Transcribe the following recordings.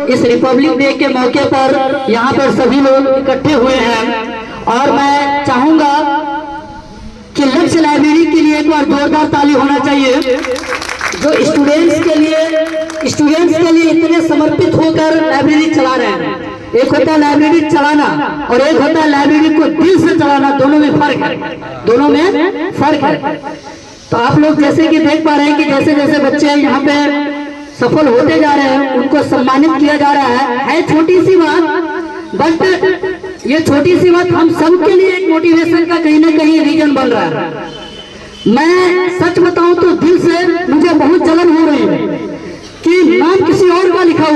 इस Republic day के मौके पर यहाँ पर सभी लोग इकट्ठे हुए हैं और मैं चाहूंगा कि लक्ष्य लाइब्रेरी के लिए एक बार जोरदार ताली होना चाहिए, जो स्टूडेंट्स के लिए इतने समर्पित होकर लाइब्रेरी चला रहे हैं। एक होता है लाइब्रेरी चलाना और एक होता है लाइब्रेरी को दिल से चलाना, दोनों में फर्क है। तो आप लोग जैसे कि देख पा रहे हैं कि जैसे जैसे बच्चे यहाँ पे सफल होते जा रहे हैं, उनको सम्मानित किया जा रहा है छोटी सी बात, बट ये छोटी सी बात हम सबके लिए एक मोटिवेशन का कहीं ना कहीं रीजन बन रहा है। मैं सच बताऊं तो दिल से मुझे बहुत जलन हो रही है कि नाम किसी और का लिखा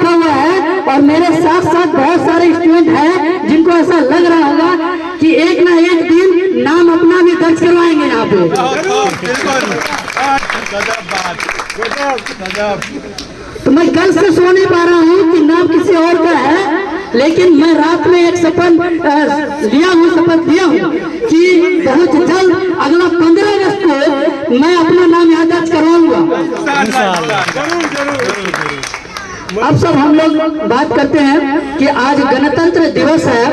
हुआ है, और मेरे साथ साथ बहुत सारे स्टूडेंट हैं जिनको ऐसा लग रहा होगा कि एक ना एक दिन नाम अपना भी दर्ज करवाएंगे यहाँ पे। तो मैं कल से सो नहीं पा रहा हूँ कि नाम किसी और का है, लेकिन मैं रात में एक शपथ दिया हूँ कि बहुत जल्द अगला 15 अगस्त को मैं अपना नाम यहाँ दर्ज करवाऊंगा। अब सब हम लोग बात करते हैं कि आज गणतंत्र दिवस है,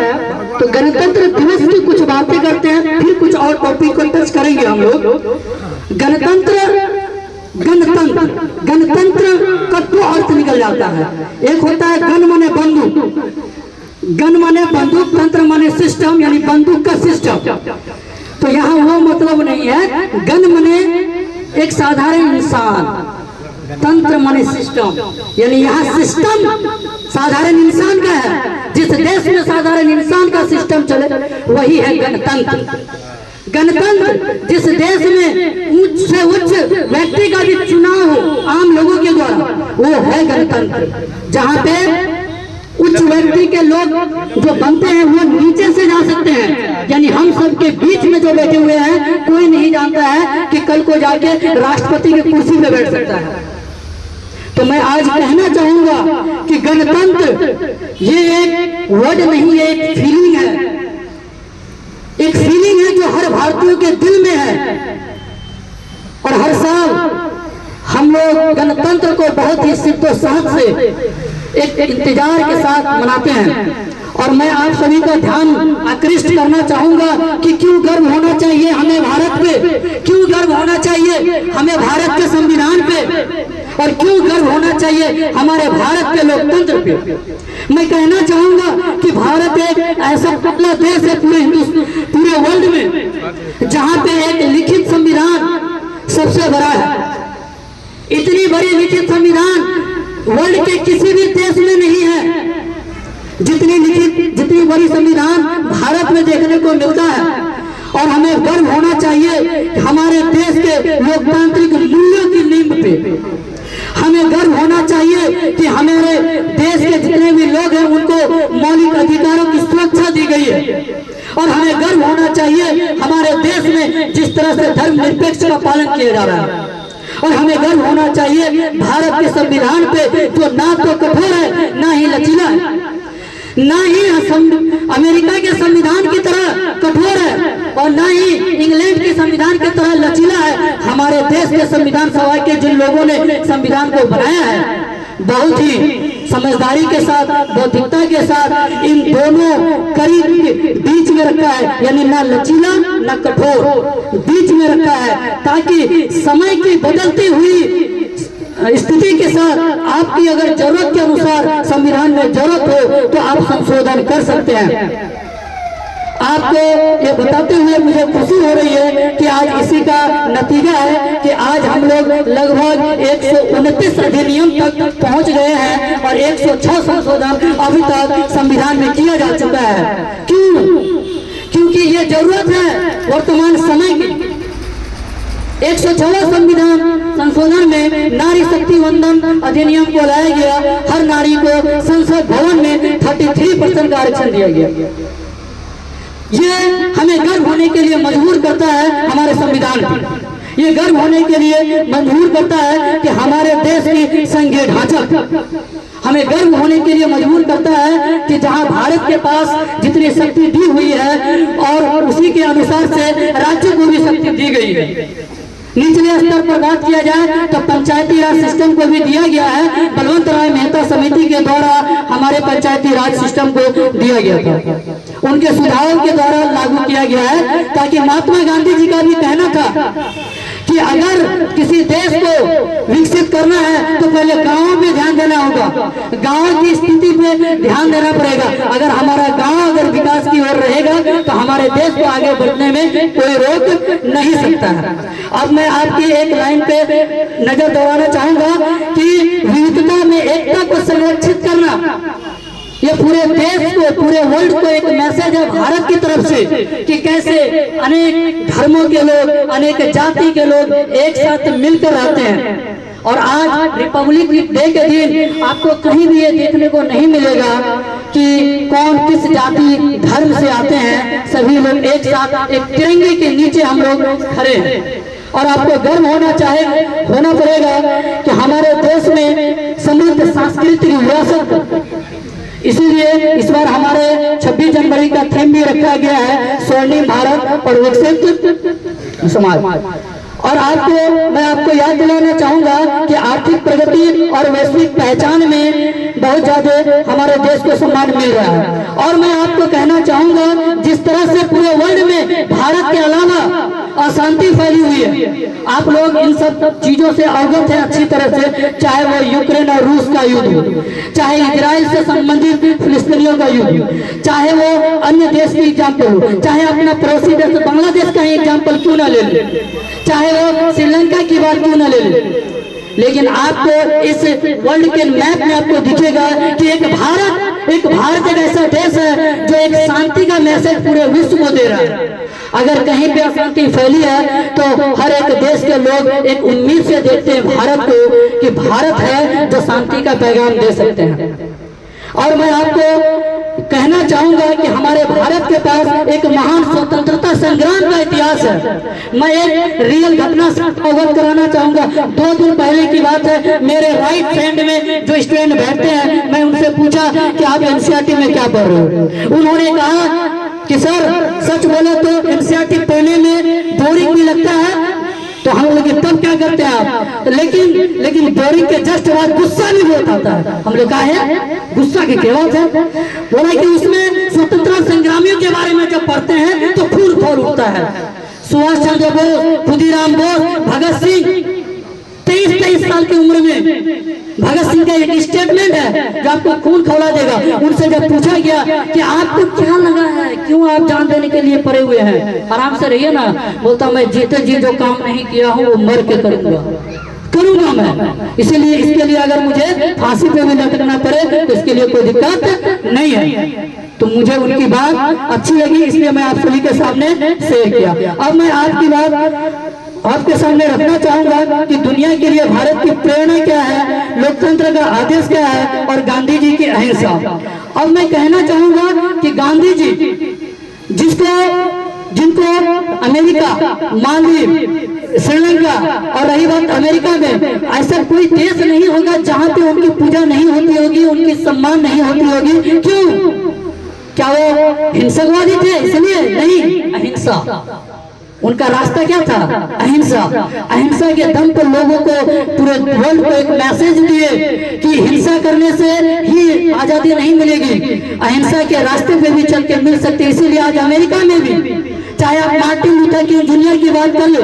तो गणतंत्र दिवस की कुछ बातें करते हैं, फिर कुछ और टॉपिक को टच करेंगे हम लोग। गणतंत्र का दो अर्थ निकल जाता है। एक होता है गण माने बंदूक, तंत्र माने सिस्टम, यानी बंदूक का सिस्टम। तो यहाँ वो मतलब नहीं है। गण माने एक साधारण इंसान, तंत्र माने सिस्टम, यानी यहाँ सिस्टम साधारण इंसान का है। जिस देश में साधारण इंसान का सिस्टम चले वही है गणतंत्र। जिस देश में उच्च से उच्च व्यक्ति का भी चुनाव हो आम लोगों के द्वारा, वो है गणतंत्र। जहाँ पे उच्च व्यक्ति के लोग जो बनते हैं वो नीचे से जा सकते हैं, यानी हम सबके बीच में जो बैठे हुए हैं, कोई नहीं जानता है कि कल को जाके राष्ट्रपति की कुर्सी पे बैठ सकता है। तो मैं आज कहना चाहूंगा कि गणतंत्र ये एक वर्ड नहीं है, एक फीलिंग है। एक फीलिंग है जो हर भारतीय के दिल में है, और हर साल हम लोग गणतंत्र को बहुत ही शिद्दत से एक इंतजार के साथ मनाते हैं। और मैं आप सभी का ध्यान आकृष्ट करना चाहूंगा कि क्यों गर्व होना चाहिए हमें भारत पे, क्यों गर्व होना चाहिए हमें भारत के संविधान पे, और क्यों गर्व होना चाहिए हमारे भारत के लोकतंत्र पे। मैं कहना चाहूंगा कि भारत एक ऐसा पहला देश है पूरे वर्ल्ड में जहां पे एक लिखित संविधान सबसे बड़ा है। इतनी बड़ी लिखित संविधान वर्ल्ड के किसी भी देश में नहीं है जितनी बड़ी संविधान भारत में देखने को मिलता है। और हमें गर्व होना चाहिए हमारे देश के लोकतांत्रिक मूल्यों की नींव पे। हमें गर्व होना चाहिए कि हमारे देश के जितने भी लोग हैं उनको मौलिक अधिकारों की सुरक्षा दी गई है। और हमें गर्व होना चाहिए हमारे देश में जिस तरह से धर्मनिरपेक्ष का पालन किया जा रहा है। और हमें गर्व होना चाहिए भारत के संविधान पे, जो ना तो कठोर है ना ही लचीला है, ना ही अमेरिका के संविधान की तरह कठोर है और ना ही इंग्लैंड के संविधान की तरह लचीला है। हमारे देश के संविधान सभा के जिन लोगों ने संविधान को बनाया है, बहुत ही समझदारी के साथ, बौद्धिकता के साथ इन दोनों करीब बीच में रखा है, यानी ना लचीला ना कठोर, बीच में रखा है, ताकि समय की बदलती हुई स्थिति के साथ आपकी अगर जरूरत के अनुसार संविधान में जरूरत हो तो आप संशोधन कर सकते हैं। आपको ये बताते हुए मुझे खुशी हो रही है कि आज इसी का नतीजा है कि आज हम लोग लगभग 129 अधिनियम तक पहुंच गए हैं और 106 संशोधन अभी तक संविधान में किया जा चुका है। क्यों? क्योंकि ये जरूरत है वर्तमान समय की। 106 संविधान संशोधन में नारी शक्ति वंदन अधिनियम को लाया गया। हर नारी को संसद भवन में 33% का आरक्षण दिया गया। ये हमें गर्व होने के लिए मजबूर करता है हमारे संविधान पर। ये गर्व होने के लिए मजबूर करता है कि हमारे देश की संघीय ढांचा हमें गर्व होने के लिए मजबूर करता है कि जहां भारत के पास जितनी शक्ति दी हुई है और उसी के अनुसार से राज्य को भी शक्ति दी गई है। निचले स्तर पर बात किया जाए तो पंचायती राज सिस्टम को भी दिया गया है, बलवंत राय मेहता समिति के द्वारा हमारे पंचायती राज सिस्टम को दिया गया था, उनके सुझावों के द्वारा लागू किया गया है, ताकि महात्मा गांधी जी का भी कहना था कि अगर किसी देश को विकसित करना है तो पहले गांवों में ध्यान देना होगा, गांव की स्थिति पे ध्यान देना पड़ेगा। अगर हमारा गांव अगर विकास की ओर रहेगा तो हमारे देश को आगे बढ़ने में कोई रोक नहीं सकता है। अब मैं आपकी एक लाइन पे नजर दौड़ाना चाहूंगा कि विविधता में एकता को संरक्षित करना, ये पूरे देश को, पूरे वर्ल्ड को एक मैसेज है भारत की तरफ से कि कैसे अनेक धर्मों के लोग, अनेक जाति के लोग एक साथ मिलकर रहते हैं। और आज रिपब्लिक डे के दिन आपको कहीं भी ये देखने को नहीं मिलेगा कि कौन किस जाति धर्म से आते हैं, सभी लोग एक साथ एक तिरंगे के नीचे हम लोग खड़े हैं। और आपको गर्व होना पड़ेगा कि हमारे देश में समृद्ध सांस्कृतिक विरासत, इसीलिए इस बार हमारे 26 जनवरी का थीम भी रखा गया है स्वर्णिम भारत और विकसित समाज। और आपको मैं आपको याद दिलाना चाहूंगा कि आर्थिक प्रगति और वैश्विक पहचान में बहुत ज्यादा हमारे देश को सम्मान मिल रहा है। और मैं आपको कहना चाहूंगा जिस तरह से पूरे वर्ल्ड में भारत के अलावा अशांति फैली हुई है, आप लोग इन सब चीजों से अवगत है अच्छी तरह से, चाहे वो यूक्रेन और रूस का युद्ध हो, चाहे इजराइल से संबंधित फिलिस्तीनियों का युद्ध हो, चाहे वो अन्य देश की एग्जाम्पल हो, चाहे अपना पड़ोसी देश बांग्लादेश का एग्जाम्पल क्यों ना ले ले, चाहे वो श्रीलंका की बात क्यों ना ले ले, लेकिन आपको इस वर्ल्ड के मैप में आपको दिखेगा कि एक भारत एक ऐसा देश है जो एक शांति का मैसेज पूरे विश्व को दे रहा है। अगर कहीं पे अशांति फैली है तो हर एक देश के लोग एक उम्मीद से देखते हैं भारत को कि भारत है जो शांति का पैगाम दे सकते हैं। और मैं आपको कहना चाहूंगा कि हमारे भारत के पास एक महान स्वतंत्रता संग्राम का इतिहास है। मैं एक रियल घटना से अवगत कराना चाहूंगा। 2 दिन पहले की बात है, मेरे राइट हैंड में जो स्टूडेंट बैठते हैं, मैं उनसे पूछा कि आप एनसीईआरटी में क्या पढ़ रहे हो। उन्होंने कहा कि सर सच बोले तो एनसीईआरटी पढ़ने में बोरिंग भी लगता है, तो हम लोग तब क्या करते हैं आप, लेकिन बोरिंग के जस्ट बाद गुस्सा भी बहुत आता है। हम लोग कहा है गुस्सा की क्या बात है, बोला कि उसमें स्वतंत्रता संग्रामियों के बारे में जब पढ़ते हैं तो फूल खोल उठता है। सुभाष चंद्र बोस, खुदीराम बोस, भगत सिंह, 23 साल की उम्र में भगत सिंह का एक स्टेटमेंट है जो आपको खून खौला देगा। उनसे जब पूछा गया कि आपको क्या लगा है, क्यों आप जान देने के लिए पड़े हुए हैं, आराम से रहिए ना, बोलता मैं जीते जी जो काम नहीं किया हूँ वो मर के करूंगा मैं, इसीलिए इसके लिए अगर मुझे फांसी पे भी लटकना पड़े तो इसके लिए कोई दिक्कत नहीं है। तो मुझे उनकी बात अच्छी लगी, इसलिए मैं आप सभी के सामने शेयर किया। अब मैं आपकी बात आपके सामने रखना चाहूंगा कि दुनिया के लिए भारत की प्रेरणा क्या है, लोकतंत्र का आदेश क्या है और गांधी जी की अहिंसा। अब मैं कहना चाहूंगा कि गांधी जी जिनको अमेरिका, मालदीव, श्रीलंका और रही बात अमेरिका में, ऐसा कोई देश नहीं होगा जहां पे उनकी पूजा नहीं होती होगी, उनकी सम्मान नहीं होती होगी। क्यों? क्या वो हिंसकवादी थे? इसलिए नहीं, अहिंसा उनका रास्ता क्या था, अहिंसा। अहिंसा के दम पर लोगों को, पूरे वर्ल्ड को एक मैसेज दिए कि हिंसा करने से ही आजादी नहीं मिलेगी, अहिंसा के रास्ते पे भी चल के मिल सकती है। इसीलिए आज अमेरिका में भी, चाहे आप मार्टिन लूथर किंग जूनियर की बात कर लो,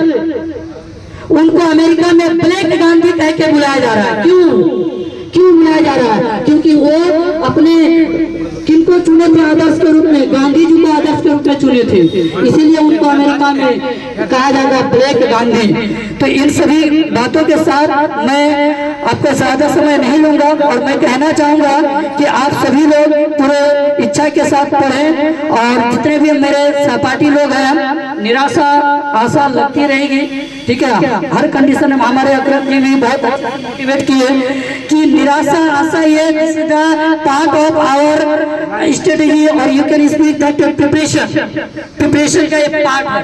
उनको अमेरिका में ब्लैक गांधी कह के बुलाया जा रहा है। क्यों बुलाया जा रहा है? क्योंकि वो अपने किनको चुने थे आदर्श के रूप में, गांधी जी को आदर्श के रूप में चुने थे, इसीलिए उनको अमेरिका में कहा जाएगा ब्लैक गांधी। तो इन सभी बातों के साथ मैं आपका ज्यादा समय नहीं लूंगा और मैं कहना चाहूंगा कि आप सभी लोग पूरे इच्छा के साथ पढ़ें और जितने भी मेरे सहपाठी लोग हैं, निराशा आशा लगती रहेगी, ठीक है। हर कंडीशन में हमारे अग्रज जी भी बहुत अच्छा मोटिवेट किए कि निराशा आशा ये पार्ट ऑफ आवर स्ट्रेटेजी और you can speak that preparation का एक पार्ट है।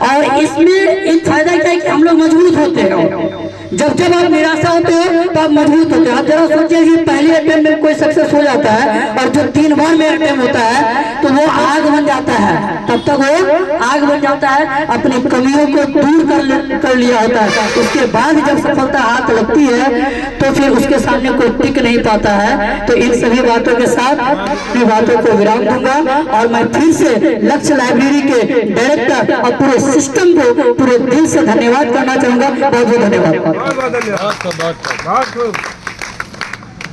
और इसमें एक फायदा क्या है कि हम लोग मजबूत होते हैं। जब जब आप निराशा होते हो तो आप मजबूत होते हो। आप जरा सोचिए कि पहले अटेम्प्ट में कोई सक्सेस हो जाता है और जो 3 बार में अटेम्प्ट होता है तो वो आग बन जाता है, तब तक वो आग बन जाता है, अपनी कमियों को दूर कर लिया होता है। उसके बाद जब सफलता हाथ लगती है तो फिर उसके सामने कोई टिक नहीं पाता है। तो इन सभी बातों के साथ अपनी बातों को विराम दूंगा और मैं फिर से लक्ष्य लाइब्रेरी के डायरेक्टर और पूरे सिस्टम को पूरे दिल से धन्यवाद करना चाहूंगा। बहुत बहुत धन्यवाद।